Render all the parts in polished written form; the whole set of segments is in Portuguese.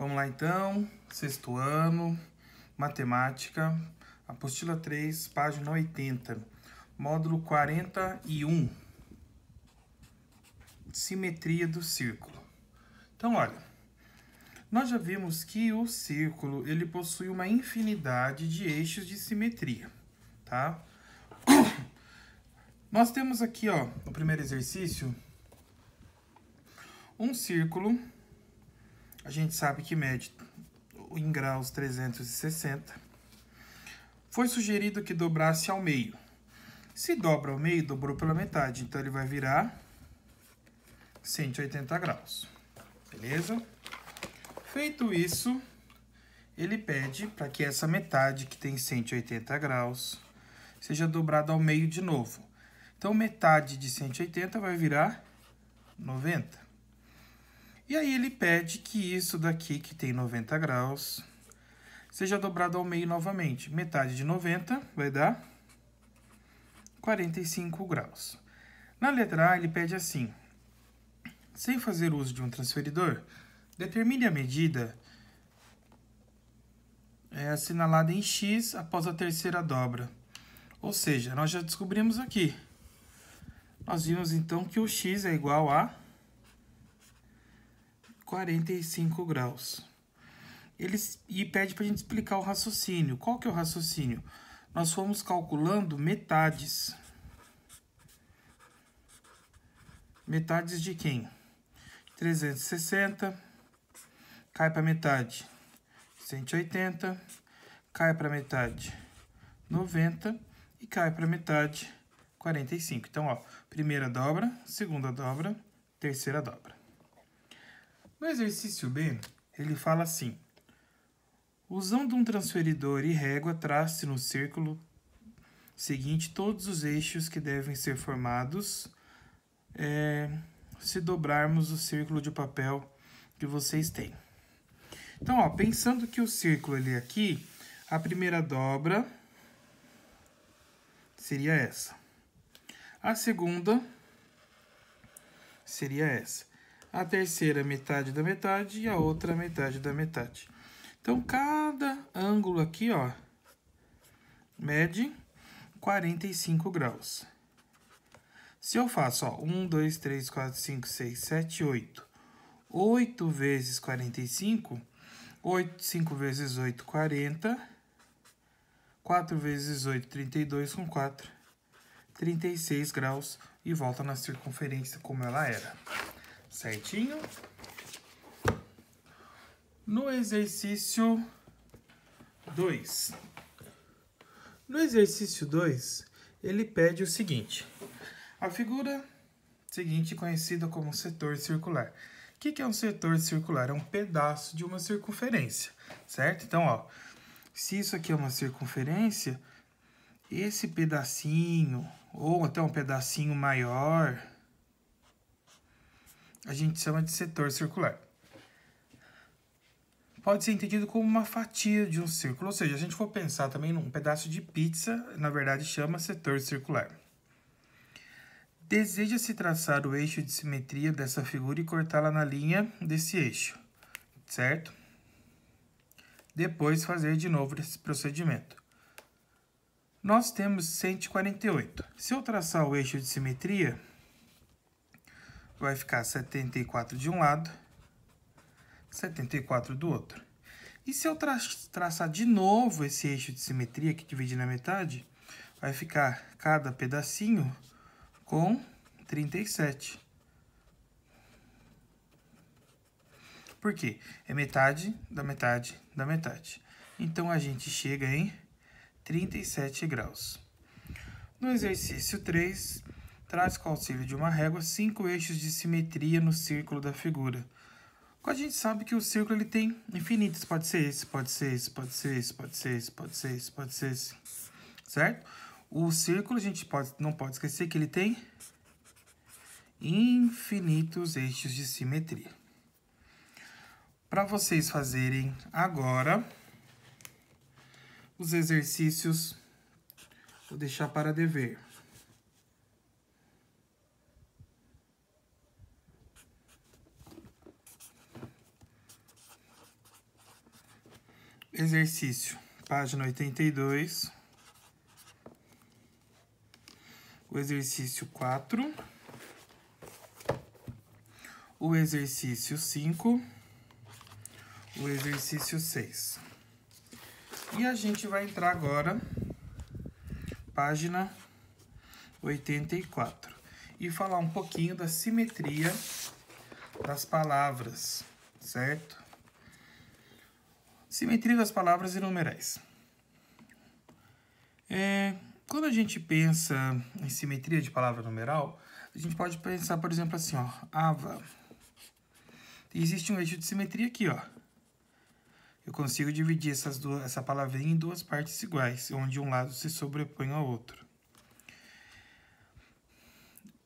Vamos lá então, sexto ano, matemática, apostila 3, página 80, módulo 41, simetria do círculo. Então, olha, nós já vimos que o círculo, ele possui uma infinidade de eixos de simetria, tá? Nós temos aqui, ó, no primeiro exercício, um círculo, a gente sabe que mede em graus 360. Foi sugerido que dobrasse ao meio. Se dobra ao meio, dobrou pela metade, então ele vai virar 180 graus. Beleza? Feito isso, ele pede para que essa metade, que tem 180 graus, seja dobrada ao meio de novo. Então, metade de 180 vai virar 90. E aí ele pede que isso daqui, que tem 90 graus, seja dobrado ao meio novamente. Metade de 90 vai dar 45 graus. Na letra A, ele pede assim: sem fazer uso de um transferidor, determine a medida assinalada em x após a terceira dobra. Ou seja, nós já descobrimos aqui. Nós vimos então que o x é igual a 45 graus. E pede para a gente explicar o raciocínio. Qual que é o raciocínio? Nós fomos calculando metades. Metades de quem? 360, cai para metade 180, cai para metade 90 e cai para metade 45. Então, ó, primeira dobra, segunda dobra, terceira dobra. No exercício B, ele fala assim: usando um transferidor e régua, trace no círculo seguinte todos os eixos que devem ser formados se dobrarmos o círculo de papel que vocês têm. Então, ó, pensando que o círculo ele é aqui, a primeira dobra seria essa. A segunda seria essa. A terceira, metade da metade, e a outra, metade da metade. Então, cada ângulo aqui, ó, mede 45 graus. Se eu faço, ó, 1, 2, 3, 4, 5, 6, 7, 8. 8 vezes 45, 5 vezes 8, 40. 4 vezes 8, 32, com 4, 36 graus. E volta na circunferência como ela era. Certinho? No exercício 2. No exercício 2, ele pede o seguinte: a figura seguinte, conhecida como setor circular. O que é um setor circular? É um pedaço de uma circunferência, certo? Então, ó, se isso aqui é uma circunferência, esse pedacinho, ou até um pedacinho maior, a gente chama de setor circular. Pode ser entendido como uma fatia de um círculo, ou seja, a gente for pensar também num pedaço de pizza, na verdade chama setor circular. Deseja-se traçar o eixo de simetria dessa figura e cortá-la na linha desse eixo, certo? Depois fazer de novo esse procedimento. Nós temos 148. Se eu traçar o eixo de simetria, vai ficar 74 de um lado, 74 do outro. E se eu traçar de novo esse eixo de simetria, que divide na metade, vai ficar cada pedacinho com 37. Por quê? É metade da metade da metade. Então, a gente chega em 37 graus. No exercício 3, traz com o auxílio de uma régua 5 eixos de simetria no círculo da figura. A gente sabe que o círculo ele tem infinitos. Pode ser esse, pode ser esse, pode ser esse, pode ser esse, pode ser esse, pode ser esse. Certo? O círculo, a gente não pode esquecer que ele tem infinitos eixos de simetria. Para vocês fazerem agora os exercícios, vou deixar para dever. exercício, página 82. O exercício 4. O exercício 5. O exercício 6. E a gente vai entrar agora, página 84, e falar um pouquinho da simetria das palavras, certo? Simetria das palavras e numerais. Quando a gente pensa em simetria de palavra numeral, a gente pode pensar, por exemplo, assim, ó, ava. Existe um eixo de simetria aqui, ó. Eu consigo dividir essa palavrinha em duas partes iguais, onde um lado se sobrepõe ao outro.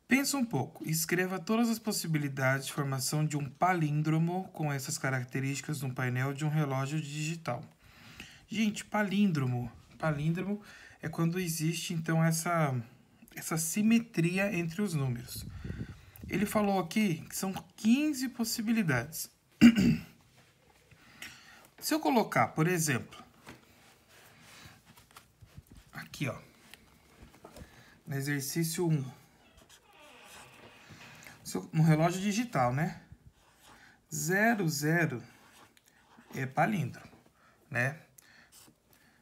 Pensa um pouco e escreva todas as possibilidades de formação de um palíndromo com essas características no painel de um relógio digital. Gente, palíndromo é quando existe, então, essa simetria entre os números. Ele falou aqui que são 15 possibilidades. Se eu colocar, por exemplo, aqui, ó, no exercício 1, no relógio digital, né? 00 é palíndromo, né?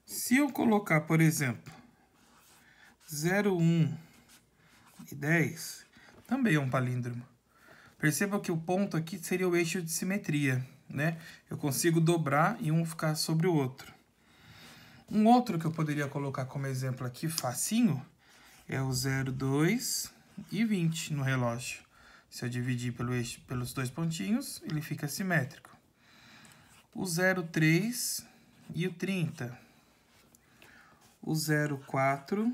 Se eu colocar, por exemplo, 01 e 10, também é um palíndromo. Perceba que o ponto aqui seria o eixo de simetria, né? Eu consigo dobrar e um ficar sobre o outro. Um outro que eu poderia colocar como exemplo aqui, facinho, é o 02 e 20 no relógio. Se eu dividir pelos dois pontinhos, ele fica simétrico. O 03 e o 30. O 04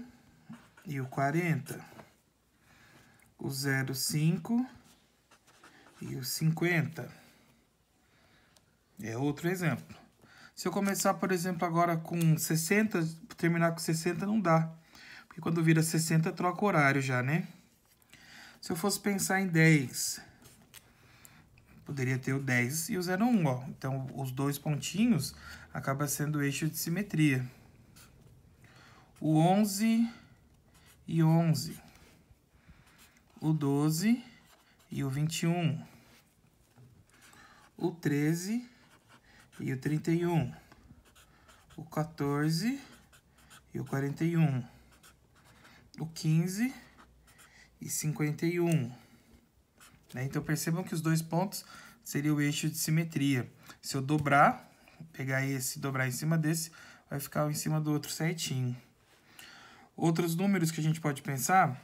e o 40. O 05 e o 50. É outro exemplo. Se eu começar, por exemplo, agora com 60, terminar com 60 não dá. Porque quando vira 60, troca o horário já, né? Se eu fosse pensar em 10, poderia ter o 10 e o 01, ó. Então, os dois pontinhos acaba sendo o eixo de simetria. O 11 e 11. O 12 e o 21. O 13 e o 31. O 14 e o 41. O 15 e 51. Né? Então, percebam que os dois pontos seriam o eixo de simetria. Se eu dobrar, pegar esse e dobrar em cima desse, vai ficar um em cima do outro certinho. Outros números que a gente pode pensar,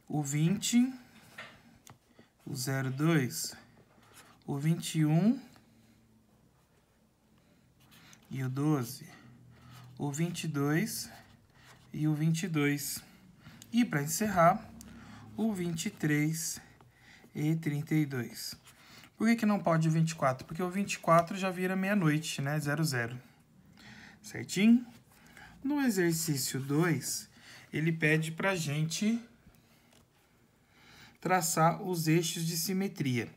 o 20, o 02, o 21 e o 12, o 22 e o 22. E, para encerrar, o 23 e 32. Por que não pode o 24? Porque o 24 já vira meia-noite, né? 00. Certinho? No exercício 2, ele pede pra gente traçar os eixos de simetria.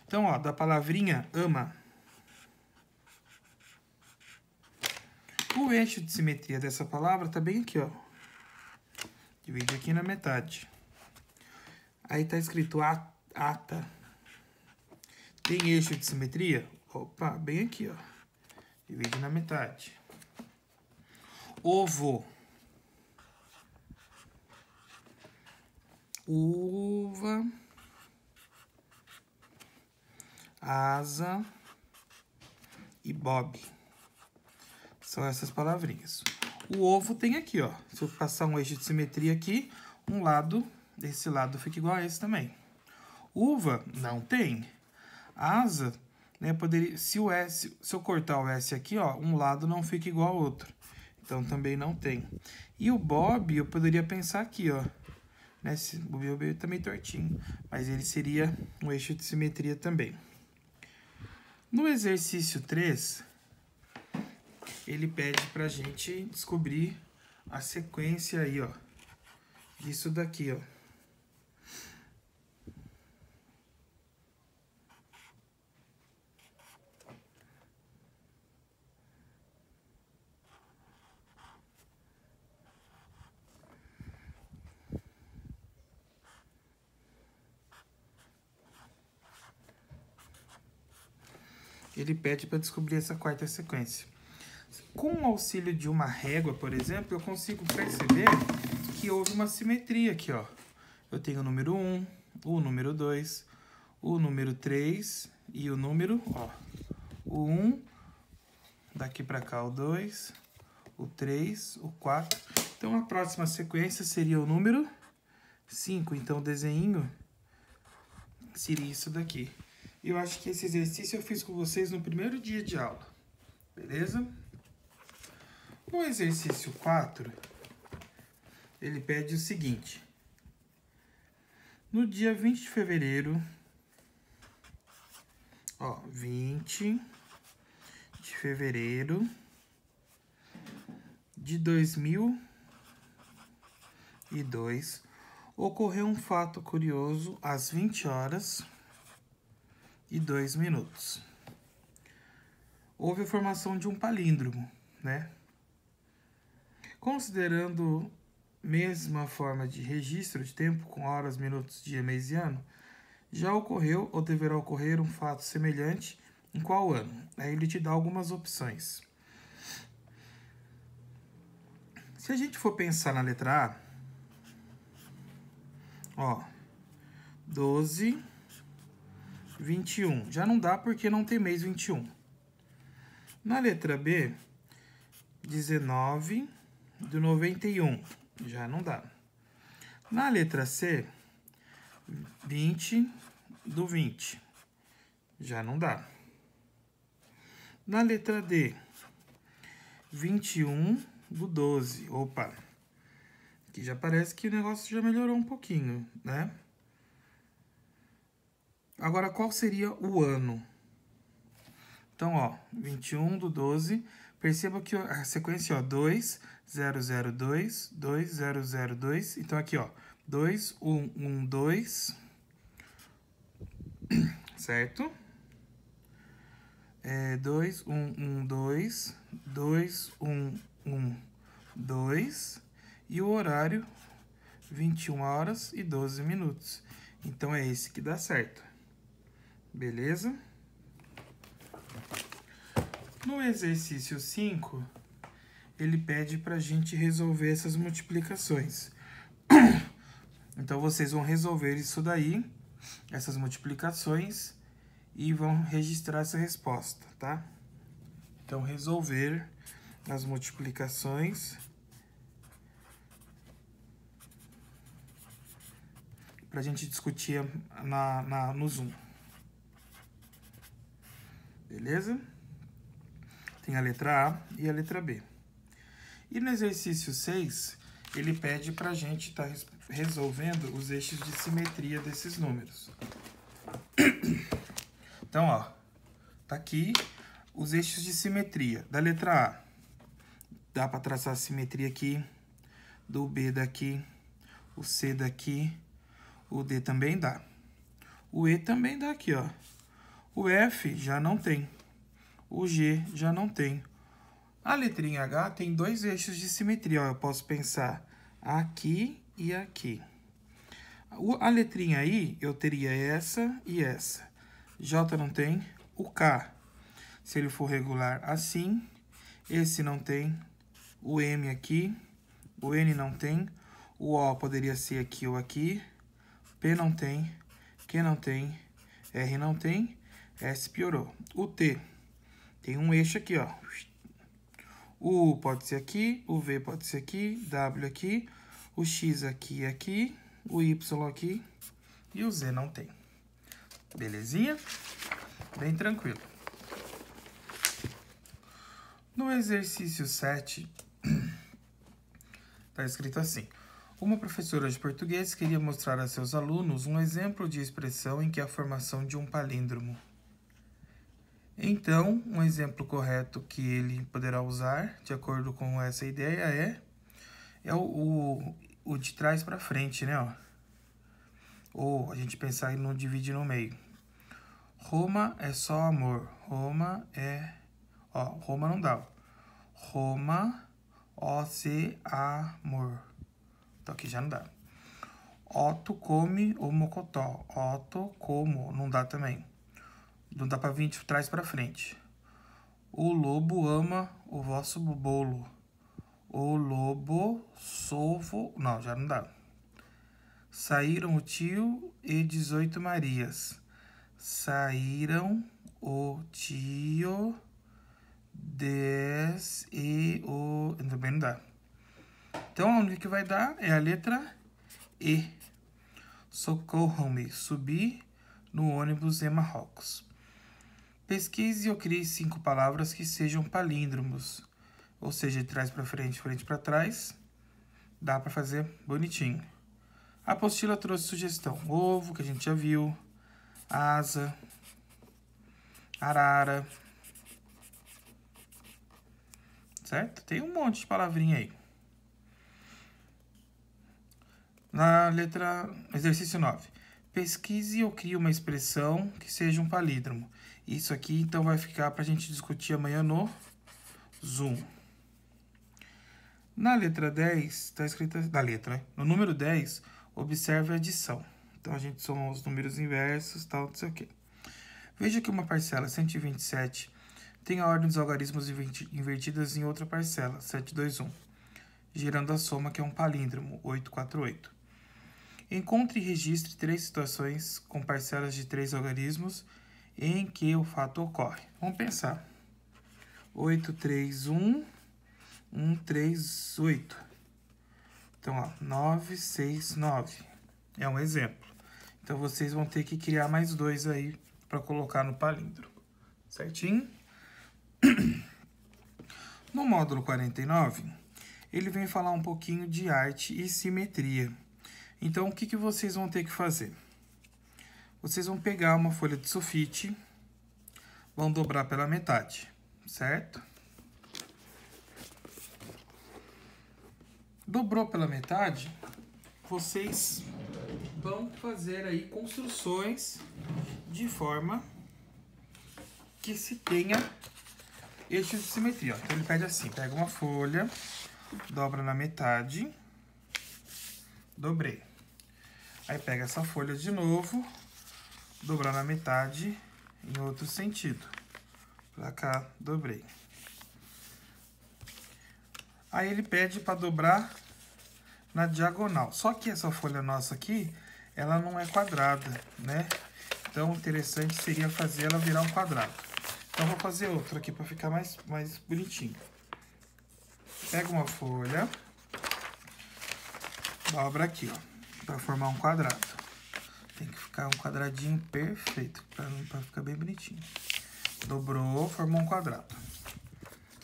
Então, ó, da palavrinha ama, o eixo de simetria dessa palavra tá bem aqui, ó. Divide aqui na metade. Aí tá escrito ata. Tem eixo de simetria? Opa, bem aqui, ó. Divide na metade. Ovo. Uva. Asa. E bob. São essas palavrinhas. O ovo tem aqui, ó. Se eu passar um eixo de simetria aqui, um lado, esse lado fica igual a esse também. Uva, não tem. Asa, né, poderia, se eu cortar o S aqui, ó, um lado não fica igual ao outro. Então, também não tem. E o bob, eu poderia pensar aqui, ó. Né, o meu tá meio tortinho, mas ele seria um eixo de simetria também. No exercício 3, ele pede pra gente descobrir a sequência aí, ó. Disso daqui, ó. ele pede para descobrir essa quarta sequência. Com o auxílio de uma régua, por exemplo, eu consigo perceber que houve uma simetria aqui, ó. Eu tenho o número 1, o número 2, o número 3 e o número, ó, o 1, daqui para cá o 2, o 3, o 4. Então, a próxima sequência seria o número 5. Então, o desenho seria isso daqui. Eu acho que esse exercício eu fiz com vocês no primeiro dia de aula, beleza? No exercício 4, ele pede o seguinte. No dia 20 de fevereiro, ó, 20 de fevereiro de 2002, ocorreu um fato curioso às 20 horas e 2 minutos. Houve a formação de um palíndromo, né? Considerando mesma forma de registro de tempo, com horas, minutos, dia, mês e ano, já ocorreu ou deverá ocorrer um fato semelhante em qual ano? Aí ele te dá algumas opções. Se a gente for pensar na letra A, ó, 12, 21. Já não dá porque não tem mês 21. Na letra B, 19 do 91. Já não dá. Na letra C, 20 do 20. Já não dá. Na letra D, 21 do 12. Opa! Aqui já parece que o negócio já melhorou um pouquinho, né? Agora, qual seria o ano? Então, ó, 21 do 12. Perceba que a sequência, ó, 2, 0, 0, 2, 2, 0, 0, 2. Então, aqui, ó, 2, 1, 1, 2. Certo? 2, 1, 1, 2. 2, 1, 1, 2. E o horário, 21 horas e 12 minutos. Então, é esse que dá certo. Beleza? No exercício 5, ele pede para a gente resolver essas multiplicações. Então, vocês vão resolver isso daí, essas multiplicações, e vão registrar essa resposta, tá? Então, resolver as multiplicações para a gente discutir no Zoom. Beleza? Tem a letra A e a letra B. E no exercício 6, ele pede para a gente estar resolvendo os eixos de simetria desses números. Então, ó, tá aqui os eixos de simetria. Da letra A, dá para traçar a simetria aqui, do B daqui, o C daqui, o D também dá. O E também dá aqui, ó. O F já não tem. O G já não tem. A letrinha H tem dois eixos de simetria, ó. Eu posso pensar aqui e aqui. A letrinha I, eu teria essa e essa. J não tem. O K, se ele for regular assim. Esse não tem. O M aqui. O N não tem. O O poderia ser aqui ou aqui. P não tem. Q não tem. R não tem. S piorou. O T tem um eixo aqui, ó. O U pode ser aqui. O V pode ser aqui. W aqui. O X aqui e aqui. O Y aqui. E o Z não tem. Belezinha? Bem tranquilo. No exercício 7, tá escrito assim. Uma professora de português queria mostrar a seus alunos um exemplo de expressão em que a formação de um palíndromo. Então, um exemplo correto que ele poderá usar, de acordo com essa ideia, é o de trás para frente, né? Ó. Ou a gente pensar no dividir no meio. Roma é só amor. Roma é... Ó, Roma não dá. Roma, O-C, amor. Então aqui já não dá. Otto come o mocotó. Otto como, não dá também. Não dá pra vir de trás pra frente. O lobo ama o vosso bolo. O lobo solvo... Não, já não dá. Saíram o tio e 18 Marias. Saíram o tio, 10 e o... Também não dá. Então, a única que vai dar é a letra E. Socorram-me, subi no ônibus em Marrocos. Pesquise ou crie 5 palavras que sejam palíndromos. Ou seja, de trás para frente, frente para trás. Dá para fazer bonitinho. A apostila trouxe sugestão. Ovo, que a gente já viu. Asa. Arara. Certo? Tem um monte de palavrinha aí. Na letra... Exercício 9. Pesquise ou crie uma expressão que seja um palíndromo. Isso aqui, então, vai ficar para a gente discutir amanhã no Zoom. Na letra 10, está escrito... Da letra, né? No número 10, observe a adição. Então, a gente soma os números inversos, tal, não sei o quê. Veja que uma parcela, 127, tem a ordem dos algarismos invertidas em outra parcela, 721, gerando a soma, que é um palíndromo, 848. Encontre e registre 3 situações com parcelas de 3 algarismos em que o fato ocorre. Vamos pensar. 831, 138. Então, ó, 969 é um exemplo. Então, vocês vão ter que criar mais 2 aí para colocar no palíndromo. Certinho? No módulo 49, ele vem falar um pouquinho de arte e simetria. Então, o que vocês vão ter que fazer? Vocês vão pegar uma folha de sulfite, vão dobrar pela metade, certo? Dobrou pela metade, vocês vão fazer aí construções de forma que se tenha eixos de simetria. Ó. Então, ele pede assim, pega uma folha, dobra na metade, dobrei. Aí, pega essa folha de novo, dobrar na metade em outro sentido. Pra cá, dobrei. Aí, ele pede para dobrar na diagonal. Só que essa folha nossa aqui, ela não é quadrada, né? Então, o interessante seria fazer ela virar um quadrado. Então, vou fazer outro aqui para ficar mais bonitinho. Pega uma folha, dobra aqui, ó, para formar um quadrado. Tem que ficar um quadradinho perfeito, para ficar bem bonitinho. Dobrou, formou um quadrado,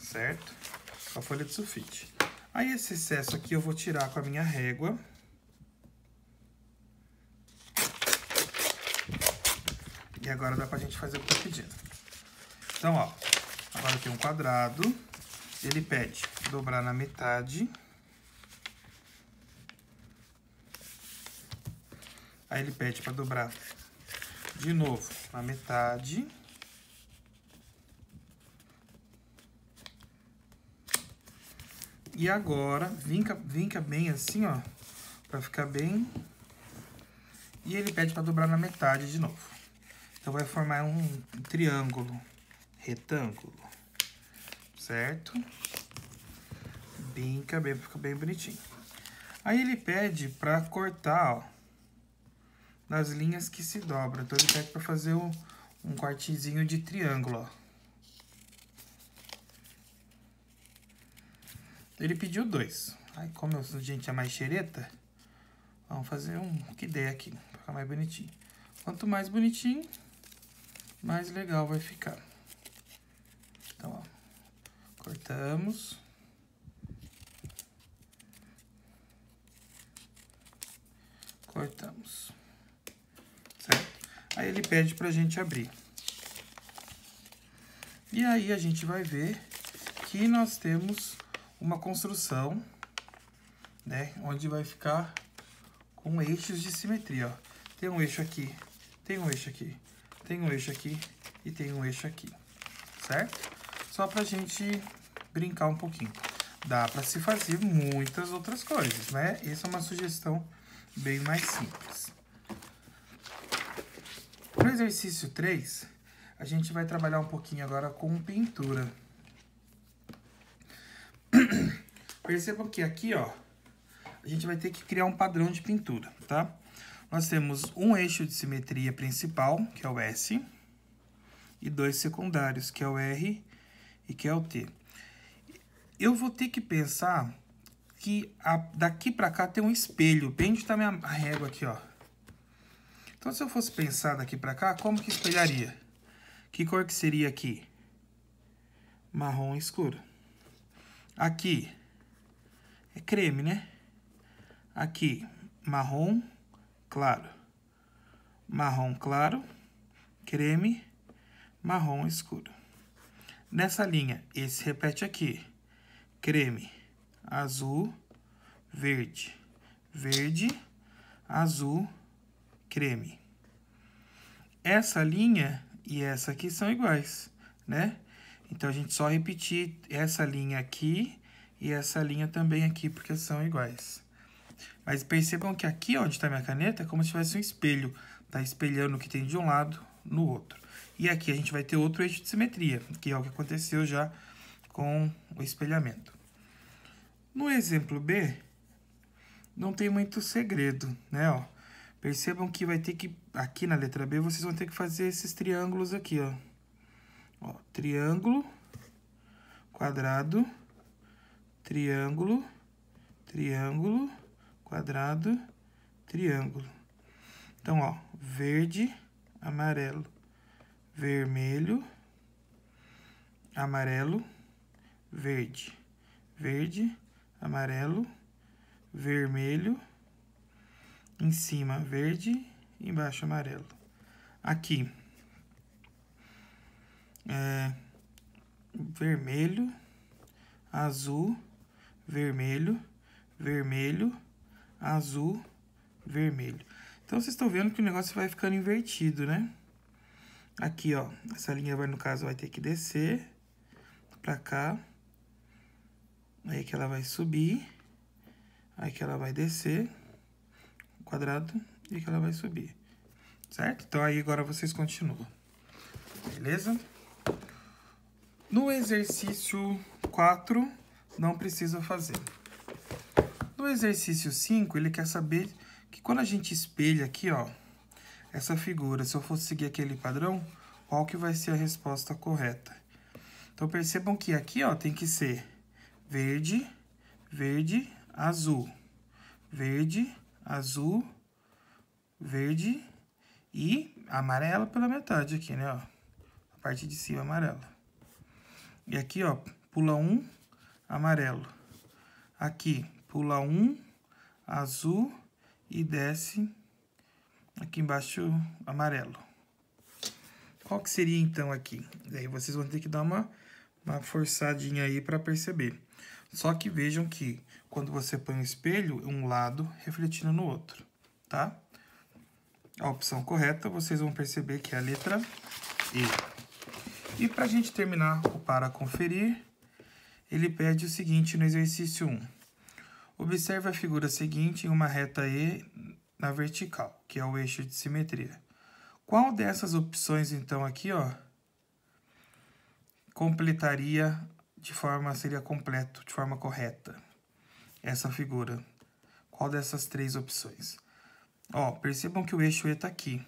certo? Com a folha de sulfite. Aí, esse excesso aqui eu vou tirar com a minha régua. E agora dá pra gente fazer o que tá pedindo. Então, ó, agora tem um quadrado. Ele pede dobrar na metade. Aí ele pede para dobrar de novo na metade. E agora, vinca bem assim, ó, para ficar bem. E ele pede para dobrar na metade de novo. Então, vai formar um triângulo, retângulo, certo? Vinca bem, fica bem bonitinho. Aí, ele pede para cortar, ó, nas linhas que se dobram. Então, ele pede para fazer um cortezinho de triângulo, ó. Ele pediu 2. Aí, como a gente é mais xereta, vamos fazer um que der aqui, pra ficar mais bonitinho. Quanto mais bonitinho, mais legal vai ficar. Então, ó, cortamos. Cortamos. Certo? Aí, ele pede pra gente abrir. E aí, a gente vai ver que nós temos uma construção, né, onde vai ficar com eixos de simetria, ó. Tem um eixo aqui, tem um eixo aqui, tem um eixo aqui e tem um eixo aqui, certo? Só pra gente brincar um pouquinho. Dá pra se fazer muitas outras coisas, né? Essa é uma sugestão bem mais simples. No exercício 3, a gente vai trabalhar um pouquinho agora com pintura. Percebam que aqui, ó, a gente vai ter que criar um padrão de pintura, tá? Nós temos um eixo de simetria principal, que é o S, e dois secundários, que é o R e que é o T. Eu vou ter que pensar que daqui pra cá tem um espelho, bem onde tá a régua aqui, ó. Então, se eu fosse pensar daqui pra cá, como que espelharia? Que cor que seria aqui? Marrom escuro. Aqui é creme, né? Aqui, marrom claro. Marrom claro, creme, marrom escuro. Nessa linha, esse repete aqui. Creme, azul, verde. Verde, azul, creme. Essa linha e essa aqui são iguais, né? Então, a gente só repetir essa linha aqui e essa linha também aqui, porque são iguais. Mas percebam que aqui onde está minha caneta é como se tivesse um espelho. Tá espelhando o que tem de um lado no outro. E aqui a gente vai ter outro eixo de simetria, que é o que aconteceu já com o espelhamento. No exemplo B, não tem muito segredo, né? Ó, percebam que vai ter que, aqui na letra B, vocês vão ter que fazer esses triângulos aqui, ó. Ó, triângulo, quadrado, triângulo, triângulo, quadrado, triângulo. Então, ó, verde, amarelo, vermelho, amarelo, verde, verde, amarelo, vermelho, em cima verde, embaixo amarelo. Aqui, vermelho, azul, vermelho, vermelho, azul, vermelho. Então, vocês estão vendo que o negócio vai ficando invertido, né? Aqui, ó, essa linha vai, no caso, vai ter que descer pra cá. Aí que ela vai subir. Aí que ela vai descer. Quadrado. E que ela vai subir. Certo? Então, aí agora vocês continuam. Beleza? No exercício 4, não precisa fazer. No exercício 5, ele quer saber que quando a gente espelha aqui, ó, essa figura, se eu fosse seguir aquele padrão, qual que vai ser a resposta correta? Então, percebam que aqui, ó, tem que ser verde, verde, azul. Verde, azul, verde e amarelo pela metade aqui, né, ó. A parte de cima amarela. E aqui, ó, pula um, amarelo. Aqui, pula um, azul e desce aqui embaixo amarelo. Qual que seria então aqui? Daí vocês vão ter que dar uma forçadinha aí para perceber. Só que vejam que quando você põe o espelho, um lado refletindo no outro, tá? A opção correta, vocês vão perceber que é a letra E. E para a gente terminar o para conferir, ele pede o seguinte no exercício 1. Observe a figura seguinte em uma reta E na vertical, que é o eixo de simetria. Qual dessas opções, então, aqui, ó, completaria seria completo, de forma correta, essa figura? Qual dessas três opções? Ó, percebam que o eixo E tá aqui.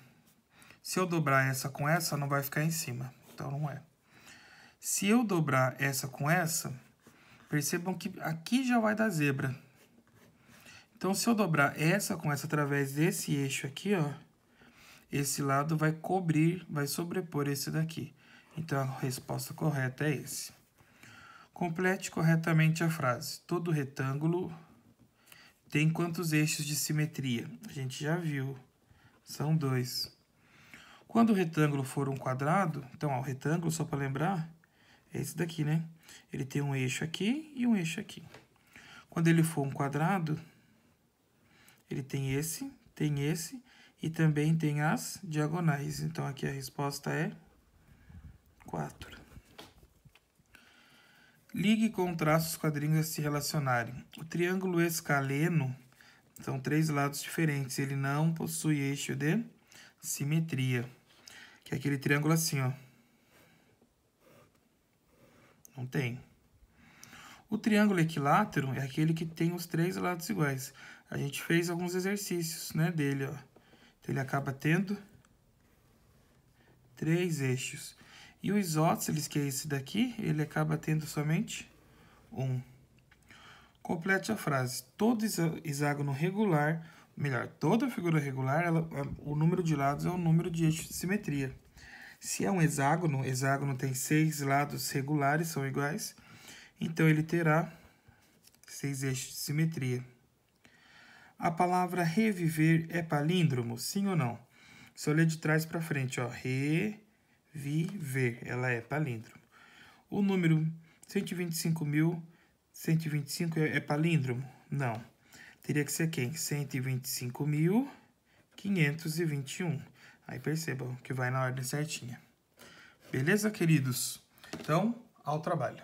Se eu dobrar essa com essa, não vai ficar em cima, então não é. Se eu dobrar essa com essa, percebam que aqui já vai dar zebra. Então, se eu dobrar essa com essa através desse eixo aqui, ó, esse lado vai cobrir, vai sobrepor esse daqui. Então, a resposta correta é esse. Complete corretamente a frase. Todo retângulo tem quantos eixos de simetria? A gente já viu. São 2. Quando o retângulo for um quadrado, então, ó, o retângulo, só para lembrar, é esse daqui, né? Ele tem um eixo aqui e um eixo aqui. Quando ele for um quadrado, ele tem esse e também tem as diagonais. Então, aqui a resposta é 4. Ligue com traços quadrinhos a se relacionarem. O triângulo escaleno são 3 lados diferentes. Ele não possui eixo de simetria. Que é aquele triângulo assim, ó. Não tem. O triângulo equilátero é aquele que tem os 3 lados iguais. A gente fez alguns exercícios, né, dele, ó. Então, ele acaba tendo 3 eixos. E o isósceles, que é esse daqui, ele acaba tendo somente 1. Complete a frase. Todo hexágono regular, melhor, toda figura regular, o número de lados é o número de eixos de simetria. Se é um hexágono, hexágono tem 6 lados regulares, são iguais, então ele terá 6 eixos de simetria. A palavra reviver é palíndromo, sim ou não? Se eu ler de trás para frente, ó, reviver, ela é palíndromo. O número 125.125 é palíndromo? Não. Teria que ser quem? 125.521. Aí percebam que vai na ordem certinha. Beleza, queridos? Então, ao trabalho.